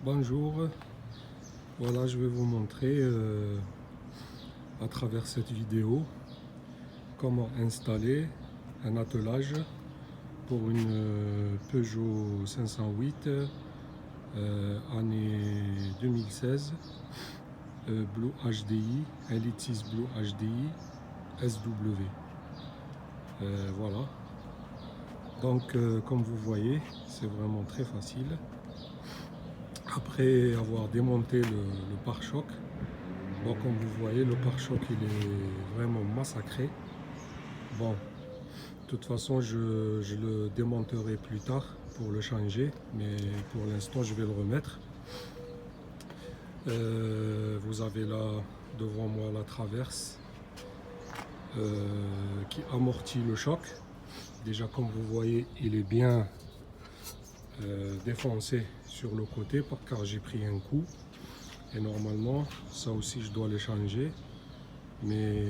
Bonjour, voilà, je vais vous montrer à travers cette vidéo comment installer un attelage pour une Peugeot 508 année 2016 Blue HDI, Elite 6 Blue HDI SW. Voilà, donc comme vous voyez, c'est vraiment très facile. Après avoir démonté le pare-choc, bon, comme vous voyez, le pare-choc il est vraiment massacré. Bon, de toute façon je le démonterai plus tard pour le changer, mais pour l'instant je vais le remettre. Vous avez là devant moi la traverse qui amortit le choc. Déjà, comme vous voyez, il est bien défoncé sur le côté car j'ai pris un coup, et normalement ça aussi je dois le changer, mais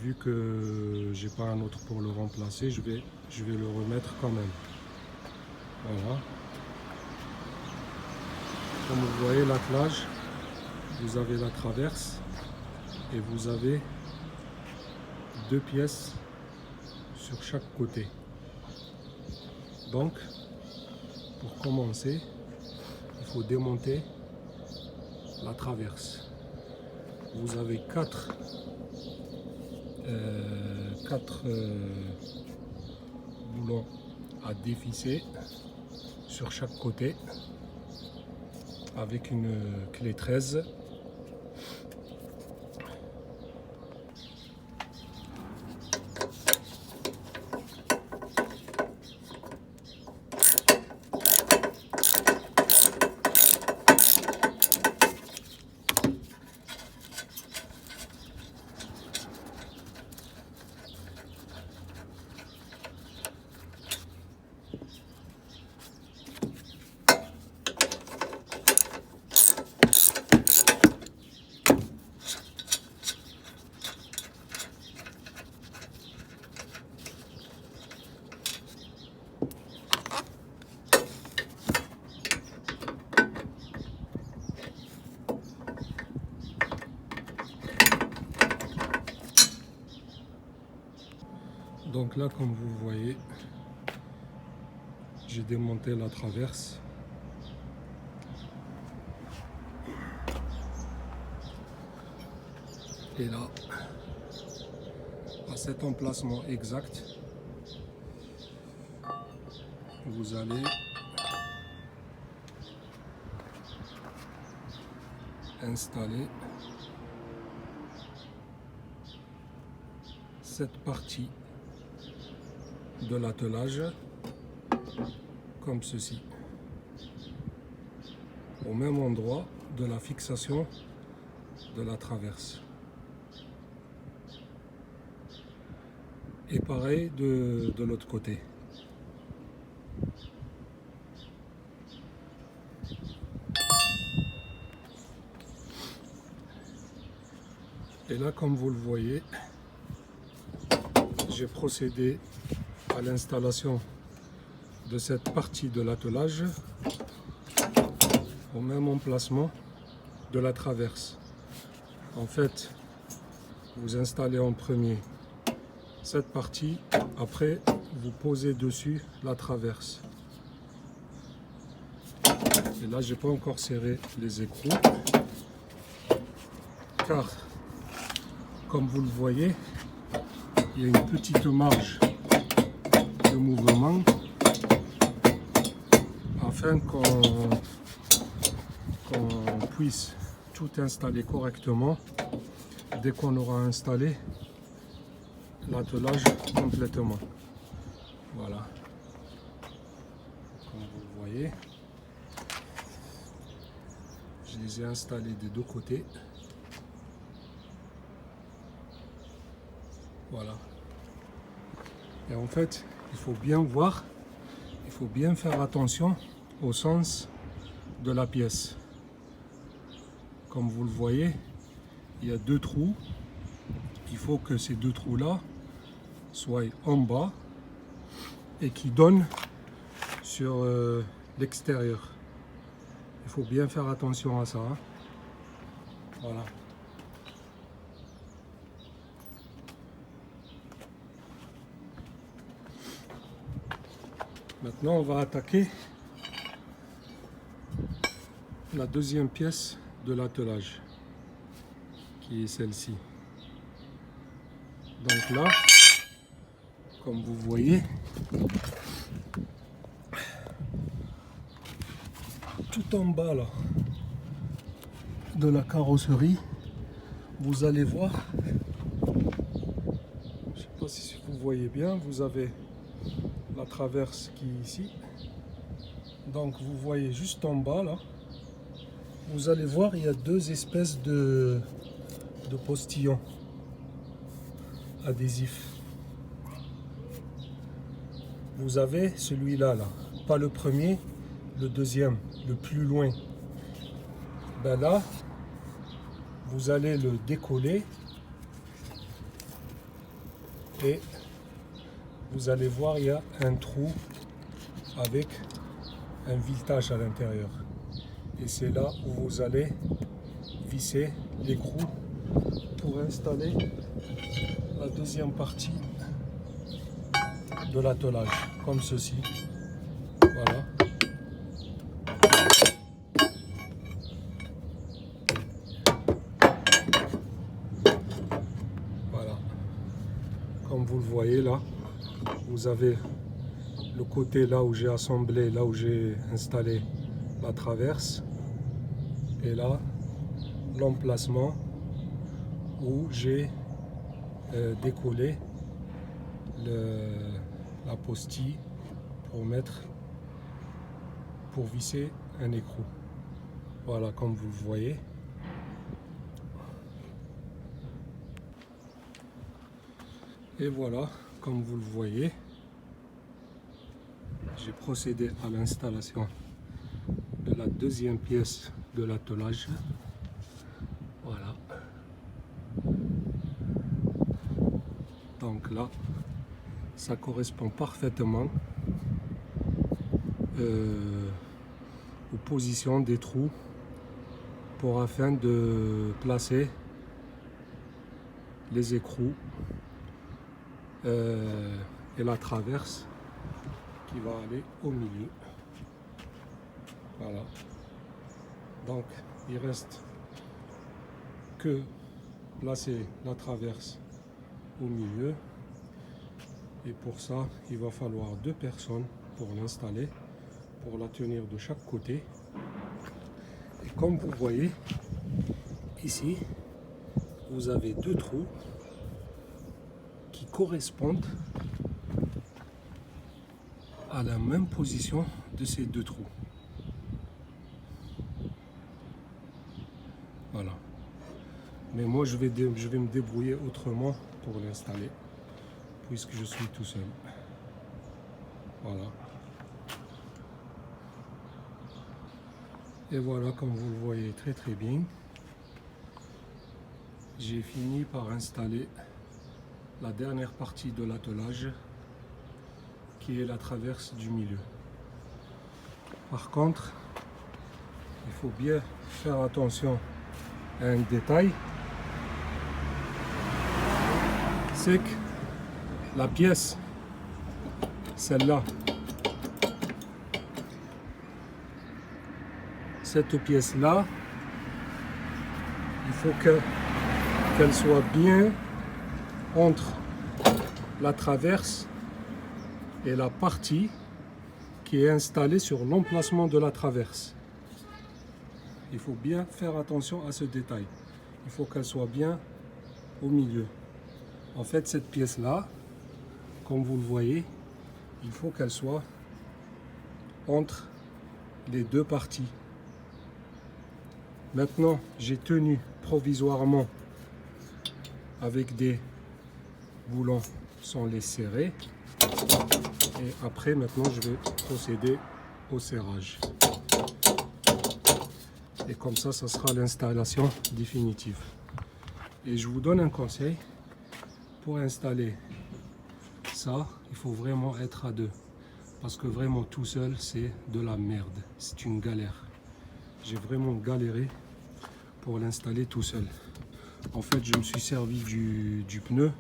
vu que j'ai pas un autre pour le remplacer, je vais le remettre quand même. Voilà, comme vous voyez l'attelage, vous avez la traverse et vous avez deux pièces sur chaque côté. Donc pour commencer, il faut démonter la traverse. Vous avez quatre boulons à dévisser sur chaque côté avec une clé 13. Donc là, comme vous voyez, j'ai démonté la traverse. Et là, à cet emplacement exact, vous allez installer cette partie de l'attelage comme ceci, au même endroit de la fixation de la traverse. Et pareil de l'autre côté. Et là, comme vous le voyez, j'ai procédé à l'installation de cette partie de l'attelage au même emplacement de la traverse. En fait, vous installez en premier cette partie, après vous posez dessus la traverse. Et là, j'ai pas encore serré les écrous car, comme vous le voyez, il y a une petite marge de mouvement afin qu'on puisse tout installer correctement dès qu'on aura installé l'attelage complètement. Voilà, comme vous le voyez, je les ai installés des deux côtés. Voilà. Et en fait, il faut bien voir, il faut bien faire attention au sens de la pièce. Comme vous le voyez, il y a deux trous. Il faut que ces deux trous-là soient en bas et qui donnent sur l'extérieur. Il faut bien faire attention à ça. Hein. Voilà. Maintenant, on va attaquer la deuxième pièce de l'attelage, qui est celle-ci. Donc là, comme vous voyez, tout en bas là, de la carrosserie, vous allez voir, je ne sais pas si vous voyez bien, vous avez la traverse qui est ici. Donc vous voyez juste en bas là, vous allez voir, il y a deux espèces de postillons adhésifs. Vous avez celui-là, là, pas le premier, le deuxième, le plus loin. Ben là, vous allez le décoller et vous allez voir, il y a un trou avec un villetage à l'intérieur. Et c'est là où vous allez visser l'écrou pour installer la deuxième partie de l'attelage, comme ceci. Voilà. Voilà. Comme vous le voyez là, vous avez le côté là où j'ai assemblé, là où j'ai installé la traverse, et là l'emplacement où j'ai décollé la postille pour visser un écrou. Voilà, comme vous le voyez. Et voilà, comme vous le voyez, j'ai procédé à l'installation de la deuxième pièce de l'attelage. Voilà. Donc là, ça correspond parfaitement aux positions des trous afin de placer les écrous et la traverse qui va aller au milieu. Voilà. Donc il reste que placer la traverse au milieu, et pour ça il va falloir 2 personnes pour l'installer, pour la tenir de chaque côté. Et comme vous voyez ici, vous avez 2 trous qui correspondent à la même position de ces 2 trous. Voilà. Mais moi je vais me débrouiller autrement pour l'installer, puisque je suis tout seul. Voilà. Et voilà, comme vous le voyez très très bien, j'ai fini par installer la dernière partie de l'attelage, qui est la traverse du milieu. Par contre, il faut bien faire attention à un détail, c'est que la pièce, celle-là, cette pièce-là, il faut qu'elle soit bien entre la traverse et la partie qui est installée sur l'emplacement de la traverse. Il faut bien faire attention à ce détail. Il faut qu'elle soit bien au milieu. En fait, cette pièce-là, comme vous le voyez, il faut qu'elle soit entre les 2 parties. Maintenant, j'ai tenu provisoirement avec des boulons sans les serrer. Et après, maintenant, je vais procéder au serrage. Et comme ça sera l'installation définitive. Et je vous donne un conseil. Pour installer ça, il faut vraiment être à 2. Parce que vraiment tout seul, c'est de la merde. C'est une galère. j'ai vraiment galéré pour l'installer tout seul. En fait, je me suis servi du pneu,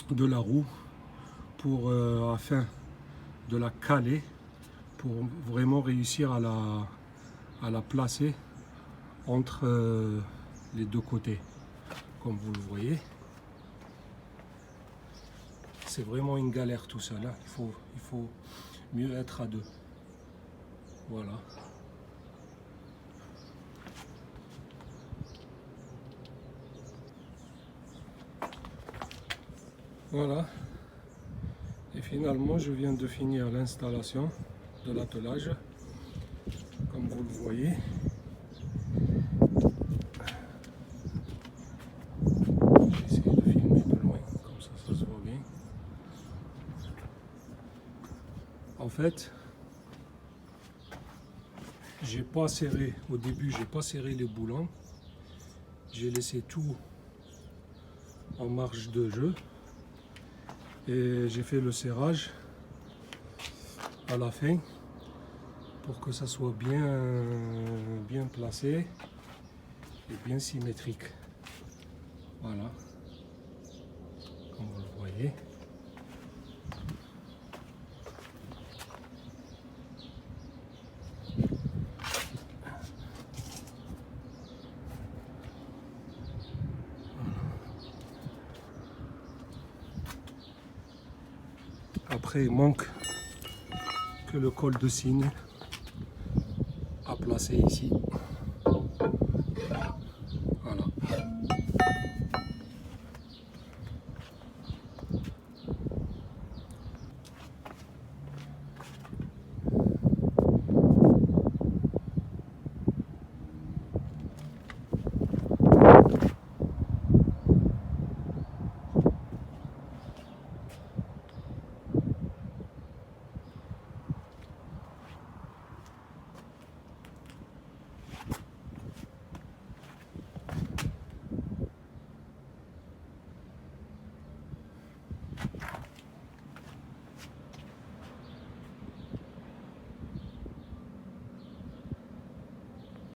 de la roue, afin de la caler, pour vraiment réussir à la placer entre les deux côtés. Comme vous le voyez, c'est vraiment une galère tout ça. Là, il faut mieux être à deux. Voilà. Voilà. Et finalement, je viens de finir l'installation de l'attelage. Comme vous le voyez. J'essaie de filmer de loin, comme ça se voit bien. En fait, j'ai pas serré, au début, j'ai pas serré les boulons. J'ai laissé tout en marge de jeu. Et j'ai fait le serrage à la fin pour que ça soit bien placé et bien symétrique. Voilà, comme vous le voyez. Après, il manque que le col de cygne à placer ici.